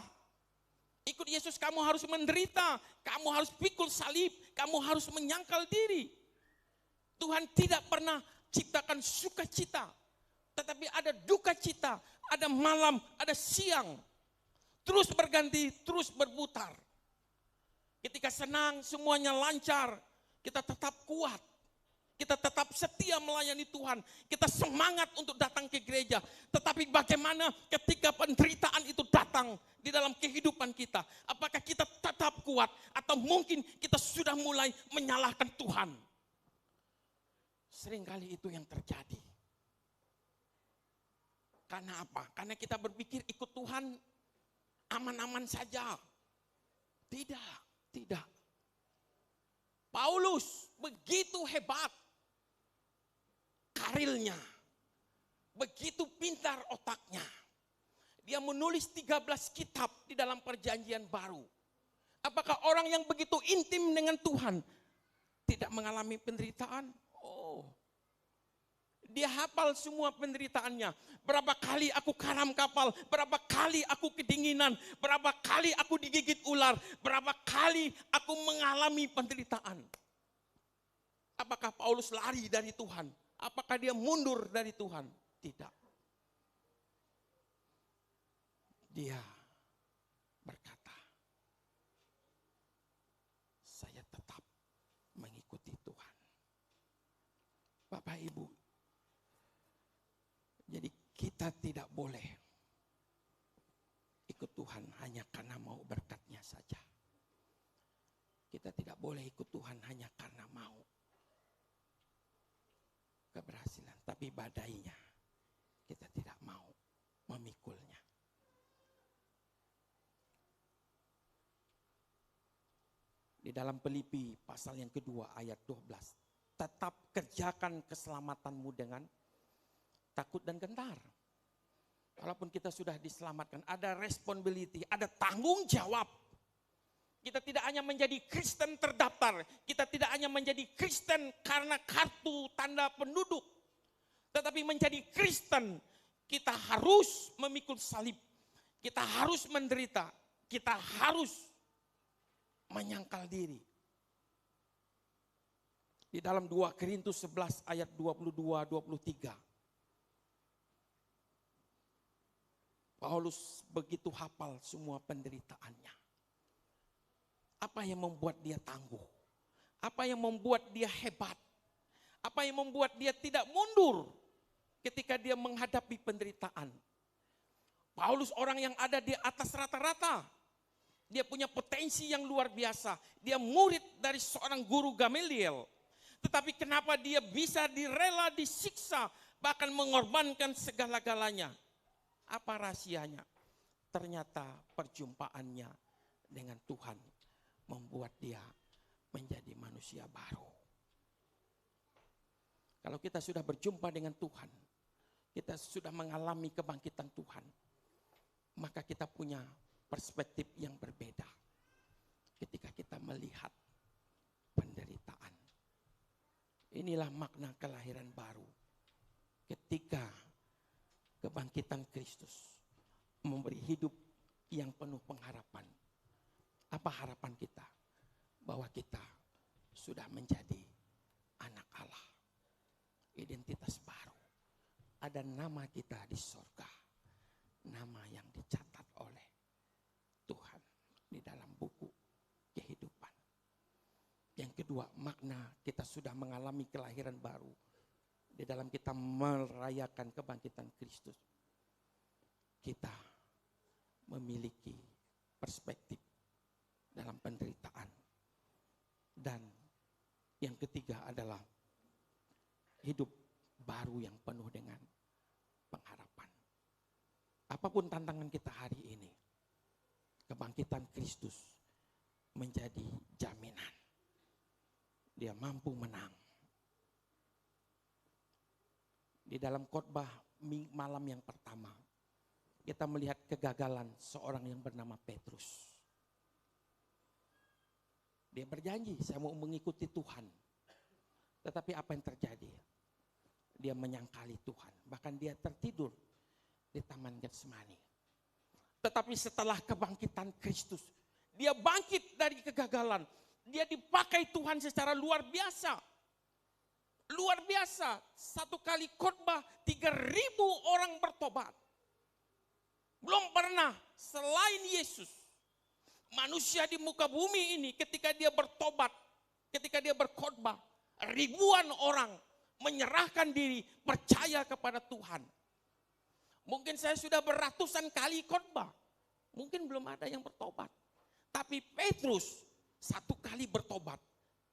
Ikut Yesus kamu harus menderita. Kamu harus pikul salib. Kamu harus menyangkal diri. Tuhan tidak pernah ciptakan sukacita. Tetapi ada duka cita. Ada malam, ada siang. Terus berganti, terus berputar. Ketika senang, semuanya lancar. Kita tetap kuat. Kita tetap setia melayani Tuhan. Kita semangat untuk datang ke gereja. Tetapi bagaimana ketika penderitaan itu datang di dalam kehidupan kita? Apakah kita tetap kuat? Atau mungkin kita sudah mulai menyalahkan Tuhan? Seringkali itu yang terjadi. Karena apa? Karena kita berpikir ikut Tuhan aman-aman saja. Tidak. Paulus begitu hebat karirnya, begitu pintar otaknya. Dia menulis 13 kitab di dalam perjanjian baru. Apakah orang yang begitu intim dengan Tuhan tidak mengalami penderitaan? Oh, dia hafal semua penderitaannya. Berapa kali aku karam kapal, berapa kali aku kedinginan, berapa kali aku digigit ular, berapa kali aku mengalami penderitaan. Apakah Paulus lari dari Tuhan? Apakah dia mundur dari Tuhan? Tidak. Dia berkata, saya tetap mengikuti Tuhan. Bapak Ibu, jadi kita tidak boleh ikut Tuhan hanya karena mau berkat-Nya saja. Kita tidak boleh ikut Tuhan hanya karena mau keberhasilan, tapi badainya kita tidak mau memikulnya. Di dalam Filipi pasal yang kedua ayat 12. Tetap kerjakan keselamatanmu dengan takut dan gentar. Walaupun kita sudah diselamatkan, ada responsibility, ada tanggung jawab. Kita tidak hanya menjadi Kristen terdaftar, kita tidak hanya menjadi Kristen karena kartu tanda penduduk. Tetapi menjadi Kristen, kita harus memikul salib, kita harus menderita, kita harus menyangkal diri. Di dalam 2 Korintus 11 ayat 22-23. Paulus begitu hafal semua penderitaannya. Apa yang membuat dia tangguh? Apa yang membuat dia hebat? Apa yang membuat dia tidak mundur ketika dia menghadapi penderitaan? Paulus orang yang ada di atas rata-rata. Dia punya potensi yang luar biasa. Dia murid dari seorang guru Gamaliel. Tetapi kenapa dia bisa direla disiksa, bahkan mengorbankan segala-galanya? Apa rahasianya? Ternyata perjumpaannya dengan Tuhan membuat dia menjadi manusia baru. Kalau kita sudah berjumpa dengan Tuhan, kita sudah mengalami kebangkitan Tuhan, maka kita punya perspektif yang berbeda ketika kita melihat penderitaan. Inilah makna kelahiran baru. Ketika kebangkitan Kristus memberi hidup yang penuh pengharapan. Apa harapan kita? Bahwa kita sudah menjadi anak Allah. Identitas baru. Ada nama kita di surga. Nama yang dicatat oleh Tuhan di dalam buku kehidupan. Yang kedua, makna kita sudah mengalami kelahiran baru di dalam kita merayakan kebangkitan Kristus. Kita memiliki perspektif dalam penderitaan. Dan yang ketiga adalah hidup baru yang penuh dengan pengharapan. Apapun tantangan kita hari ini, kebangkitan Kristus menjadi jaminan. Dia mampu menang. Di dalam khotbah malam yang pertama, kita melihat kegagalan seorang yang bernama Petrus. Dia berjanji, saya mau mengikuti Tuhan. Tetapi apa yang terjadi? Dia menyangkali Tuhan. Bahkan dia tertidur di Taman Getsemani. Tetapi setelah kebangkitan Kristus, dia bangkit dari kegagalan. Dia dipakai Tuhan secara luar biasa. Luar biasa. Satu kali khotbah 3.000 orang bertobat. Belum pernah selain Yesus, manusia di muka bumi ini ketika dia bertobat, ketika dia berkhotbah, ribuan orang menyerahkan diri, percaya kepada Tuhan. Mungkin saya sudah beratusan kali khotbah, mungkin belum ada yang bertobat. Tapi Petrus satu kali bertobat,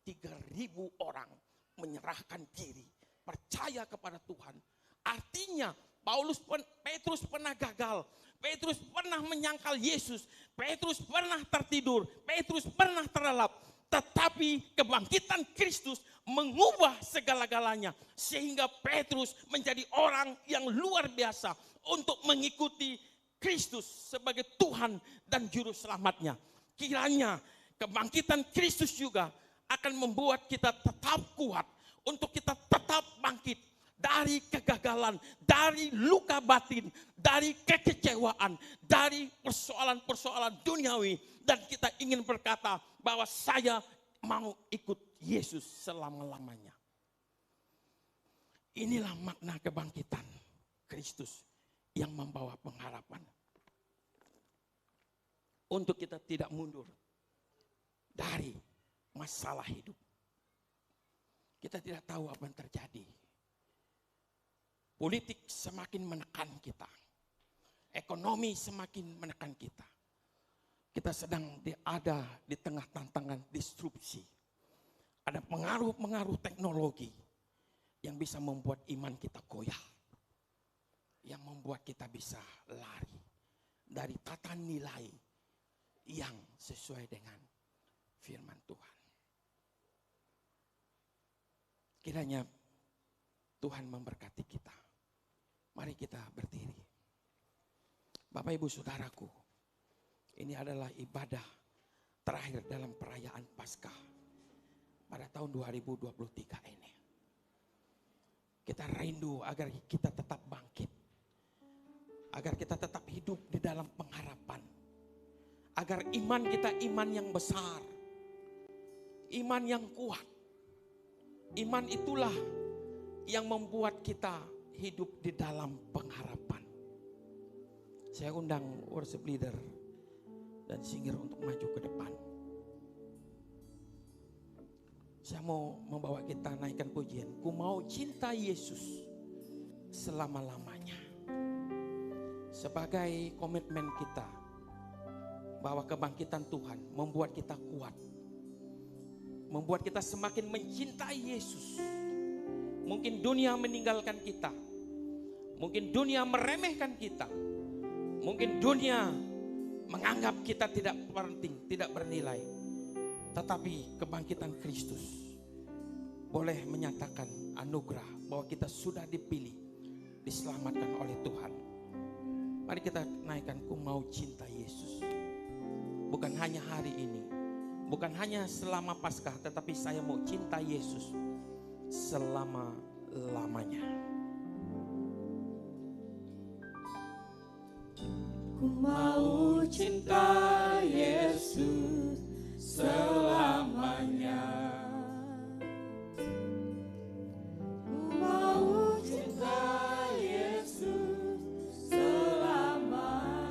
3.000 orang menyerahkan diri, percaya kepada Tuhan. Artinya Petrus pernah gagal. Petrus pernah menyangkal Yesus. Petrus pernah tertidur. Petrus pernah terlelap. Tetapi kebangkitan Kristus mengubah segala-galanya. Sehingga Petrus menjadi orang yang luar biasa untuk mengikuti Kristus sebagai Tuhan dan Juru Selamatnya. Kiranya kebangkitan Kristus juga akan membuat kita tetap kuat. Untuk kita tetap bangkit dari kegagalan, dari luka batin, dari kekecewaan, dari persoalan-persoalan duniawi. Dan kita ingin berkata bahwa saya mau ikut Yesus selama-lamanya. Inilah makna kebangkitan Kristus yang membawa pengharapan. Untuk kita tidak mundur dari masalah hidup. Kita tidak tahu apa yang terjadi. Politik semakin menekan kita. Ekonomi semakin menekan kita. Kita sedang ada di tengah tantangan disrupsi. Ada pengaruh-pengaruh teknologi yang bisa membuat iman kita goyah. Yang membuat kita bisa lari dari tata nilai yang sesuai dengan firman Tuhan. Kiranya Tuhan memberkati kita. Mari kita berdiri. Bapak Ibu Saudaraku, ini adalah ibadah terakhir dalam perayaan Paskah pada tahun 2023 ini. Kita rindu agar kita tetap bangkit. Agar kita tetap hidup di dalam pengharapan. Agar iman kita iman yang besar. Iman yang kuat. Iman itulah yang membuat kita hidup di dalam pengharapan. Saya undang worship leader dan singer untuk maju ke depan. Saya mau membawa kita naikkan pujian. Ku mau cinta Yesus selama-lamanya. Sebagai komitmen kita bahwa kebangkitan Tuhan membuat kita kuat. Membuat kita semakin mencintai Yesus. Mungkin dunia meninggalkan kita. Mungkin dunia meremehkan kita. Mungkin dunia menganggap kita tidak penting, tidak bernilai. Tetapi kebangkitan Kristus boleh menyatakan anugerah bahwa kita sudah dipilih, diselamatkan oleh Tuhan. Mari kita naikkan ku mau cinta Yesus. Bukan hanya hari ini. Bukan hanya selama Paskah, tetapi saya mau cinta Yesus selama-lamanya. Ku mau cinta Yesus selamanya. Ku mau cinta Yesus selamanya.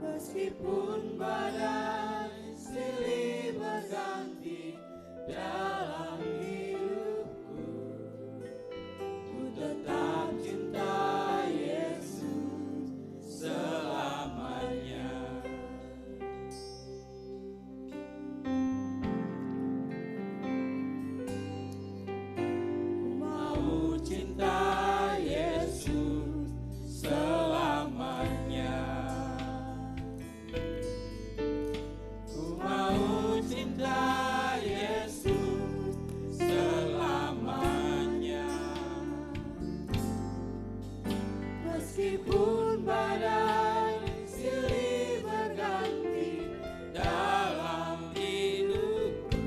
Meskipun badai silih berganti dalam hidupku, ku tetap cinta Yesus selamanya. Ku mau cinta Yesus selamanya. Ku mau cinta Yesus selamanya. Meskipun badai silih berganti dalam hidupku,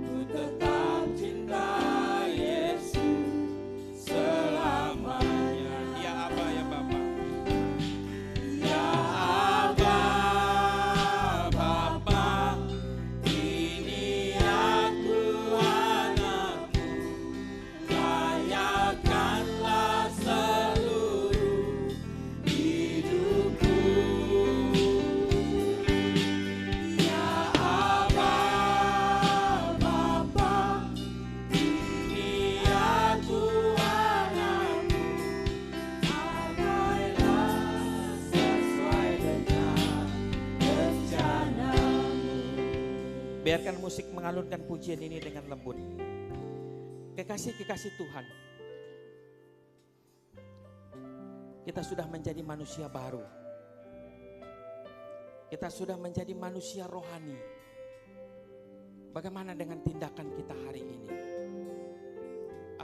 ku tetap cinta Yesus selamanya. Ya Aba, ya Bapa. Ya Aba, Bapa, ini aku anakmu, layakanlah seluruh hidupku. Ya Aba, Bapa, ini aku anakmu, abailah sesuai dengan rencanamu. Biarkan musik mengalunkan pujian ini dengan lembut. Kekasih-kekasih Tuhan, kita sudah menjadi manusia baru. Kita sudah menjadi manusia rohani. Bagaimana dengan tindakan kita hari ini?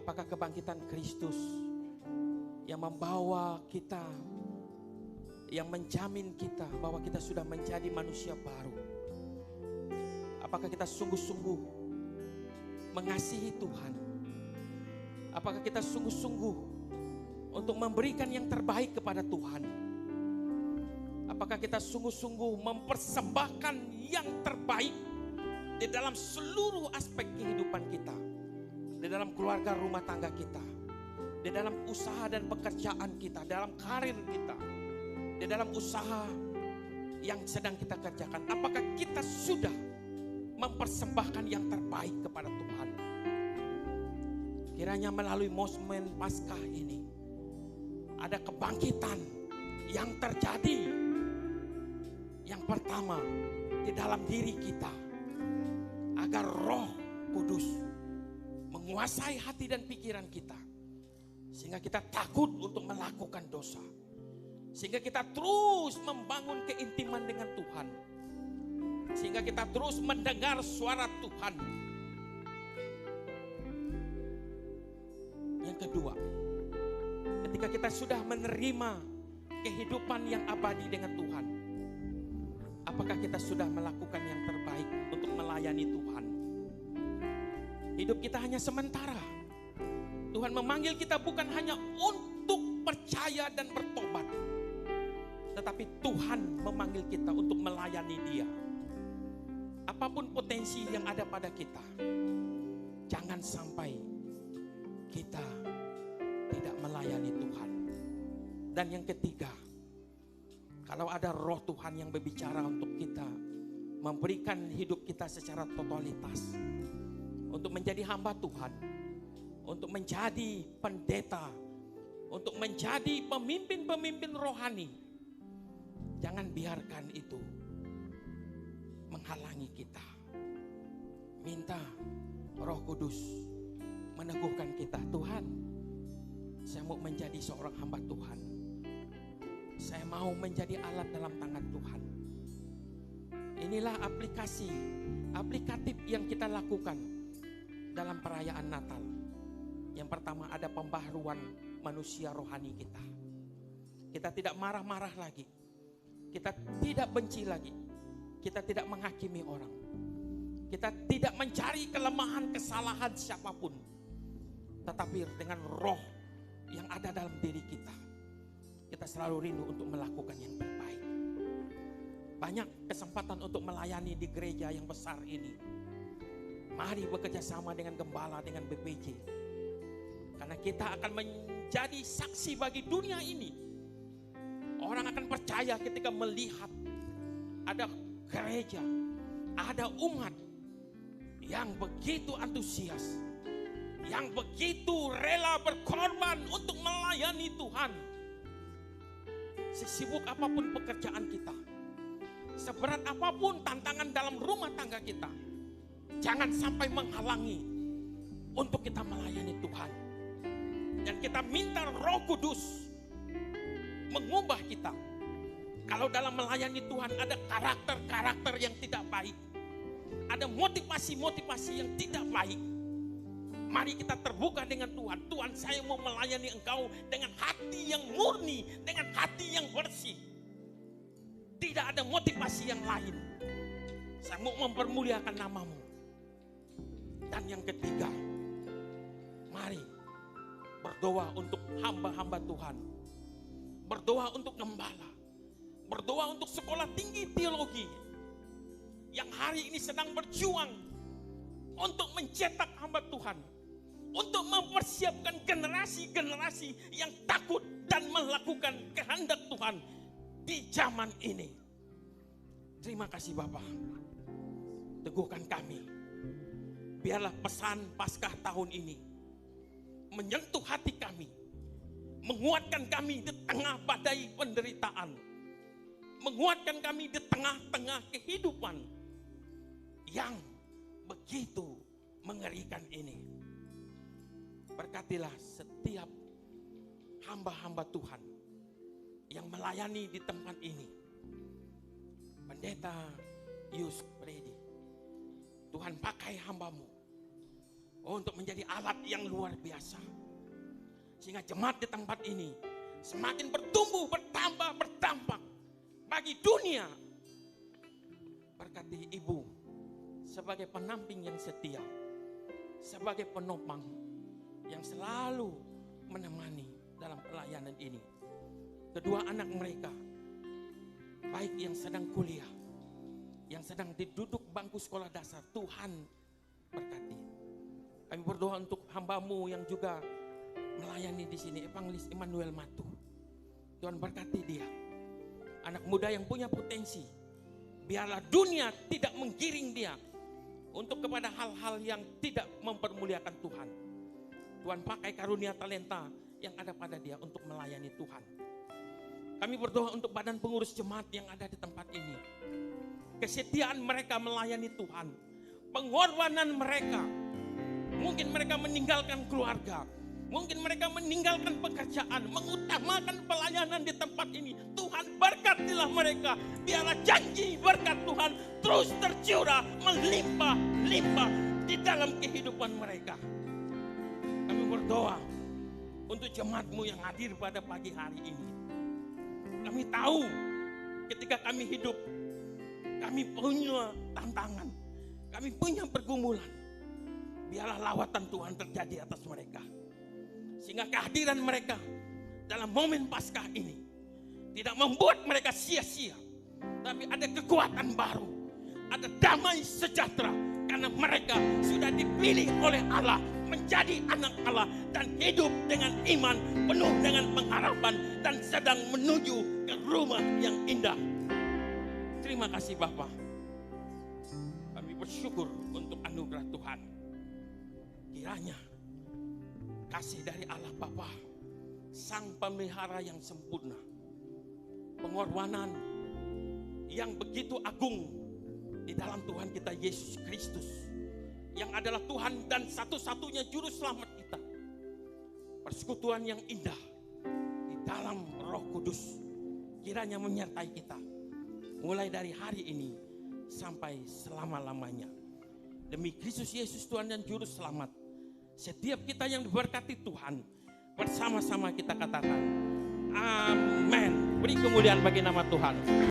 Apakah kebangkitan Kristus yang membawa kita, yang menjamin kita bahwa kita sudah menjadi manusia baru? Apakah kita sungguh-sungguh mengasihi Tuhan? Apakah kita sungguh-sungguh untuk memberikan yang terbaik kepada Tuhan? Apakah kita sungguh-sungguh mempersembahkan yang terbaik di dalam seluruh aspek kehidupan kita, di dalam keluarga rumah tangga kita, di dalam usaha dan pekerjaan kita, dalam karir kita, di dalam usaha yang sedang kita kerjakan? Apakah kita sudah mempersembahkan yang terbaik kepada Tuhan? Kiranya melalui momen Paskah ini ada kebangkitan yang terjadi. Yang pertama, di dalam diri kita, agar Roh Kudus menguasai hati dan pikiran kita, sehingga kita takut untuk melakukan dosa, sehingga kita terus membangun keintiman dengan Tuhan, sehingga kita terus mendengar suara Tuhan. Yang kedua, ketika kita sudah menerima kehidupan yang abadi dengan Tuhan, apakah kita sudah melakukan yang terbaik untuk melayani Tuhan? Hidup kita hanya sementara. Tuhan memanggil kita bukan hanya untuk percaya dan bertobat, tetapi Tuhan memanggil kita untuk melayani Dia. Apapun potensi yang ada pada kita, jangan sampai kita tidak melayani Tuhan. Dan yang ketiga, kalau ada Roh Tuhan yang berbicara untuk kita, memberikan hidup kita secara totalitas, untuk menjadi hamba Tuhan, untuk menjadi pendeta, untuk menjadi pemimpin-pemimpin rohani, jangan biarkan itu menghalangi kita. Minta Roh Kudus meneguhkan kita. Tuhan, saya mau menjadi seorang hamba Tuhan. Saya mau menjadi alat dalam tangan Tuhan. Inilah aplikatif yang kita lakukan dalam perayaan Natal. Yang pertama, ada pembaharuan manusia rohani kita. Kita tidak marah-marah lagi. Kita tidak benci lagi. Kita tidak menghakimi orang. Kita tidak mencari kelemahan, kesalahan siapapun. Tetapi dengan roh yang ada dalam diri kita, kita selalu rindu untuk melakukan yang terbaik. Banyak kesempatan untuk melayani di gereja yang besar ini. Mari bekerja sama dengan gembala, dengan BPJ. Karena kita akan menjadi saksi bagi dunia ini. Orang akan percaya ketika melihat ada gereja, ada umat yang begitu antusias, yang begitu rela berkorban untuk melayani Tuhan. Sesibuk apapun pekerjaan kita, seberat apapun tantangan dalam rumah tangga kita, jangan sampai menghalangi untuk kita melayani Tuhan. Dan kita minta Roh Kudus mengubah kita. Kalau dalam melayani Tuhan ada karakter-karakter yang tidak baik, ada motivasi-motivasi yang tidak baik, mari kita terbuka dengan Tuhan. Tuhan, saya mau melayani Engkau dengan hati yang murni, dengan hati yang bersih. Tidak ada motivasi yang lain. Saya mau mempermuliakan nama-Mu. Dan yang ketiga, mari berdoa untuk hamba-hamba Tuhan. Berdoa untuk gembala. Berdoa untuk sekolah tinggi teologi yang hari ini sedang berjuang untuk mencetak hamba Tuhan, untuk mempersiapkan generasi-generasi yang takut dan melakukan kehendak Tuhan di zaman ini. Terima kasih Bapak. Teguhkan kami. Biarlah pesan Paskah tahun ini menyentuh hati kami, menguatkan kami di tengah badai penderitaan, menguatkan kami di tengah-tengah kehidupan yang begitu mengerikan ini. Berkatilah setiap hamba-hamba Tuhan yang melayani di tempat ini. Pendeta Yus Predi, Tuhan pakai hambamu untuk menjadi alat yang luar biasa. Sehingga jemaat di tempat ini semakin bertumbuh, bertambah, berdampak bagi dunia. Berkati Ibu sebagai penamping yang setia, sebagai penopang yang selalu menemani dalam pelayanan ini. Kedua anak mereka, baik yang sedang kuliah, yang sedang duduk bangku sekolah dasar, Tuhan berkati. Kami berdoa untuk hambamu yang juga melayani di sini, Evangelis Immanuel Matu. Tuhan berkati dia, anak muda yang punya potensi. Biarlah dunia tidak menggiring dia untuk kepada hal-hal yang tidak mempermuliakan Tuhan. Tuhan pakai karunia talenta yang ada pada dia untuk melayani Tuhan. Kami berdoa untuk badan pengurus jemaat yang ada di tempat ini. Kesetiaan mereka melayani Tuhan, pengorbanan mereka. Mungkin mereka meninggalkan keluarga, mungkin mereka meninggalkan pekerjaan, mengutamakan pelayanan di tempat ini. Tuhan berkatilah mereka. Biarlah janji berkat Tuhan terus tercurah, melimpah-limpah di dalam kehidupan mereka. Kami berdoa untuk jemaatmu yang hadir pada pagi hari ini. Kami tahu ketika kami hidup, kami punya tantangan, kami punya pergumulan. Biarlah lawatan Tuhan terjadi atas mereka. Sehingga kehadiran mereka dalam momen Paskah ini tidak membuat mereka sia-sia. Tapi ada kekuatan baru, ada damai sejahtera. Karena mereka sudah dipilih oleh Allah menjadi anak Allah dan hidup dengan iman, penuh dengan pengharapan dan sedang menuju ke rumah yang indah. Terima kasih Bapa. Kami bersyukur untuk anugerah Tuhan. Kiranya kasih dari Allah Bapa, Sang Pemelihara yang sempurna, pengorbanan yang begitu agung di dalam Tuhan kita Yesus Kristus, yang adalah Tuhan dan satu-satunya juru selamat kita. Persekutuan yang indah di dalam Roh Kudus kiranya menyertai kita mulai dari hari ini sampai selama-lamanya. Demi Kristus Yesus Tuhan dan juru selamat, setiap kita yang diberkati Tuhan, bersama-sama kita katakan amin. Beri kemuliaan bagi nama Tuhan.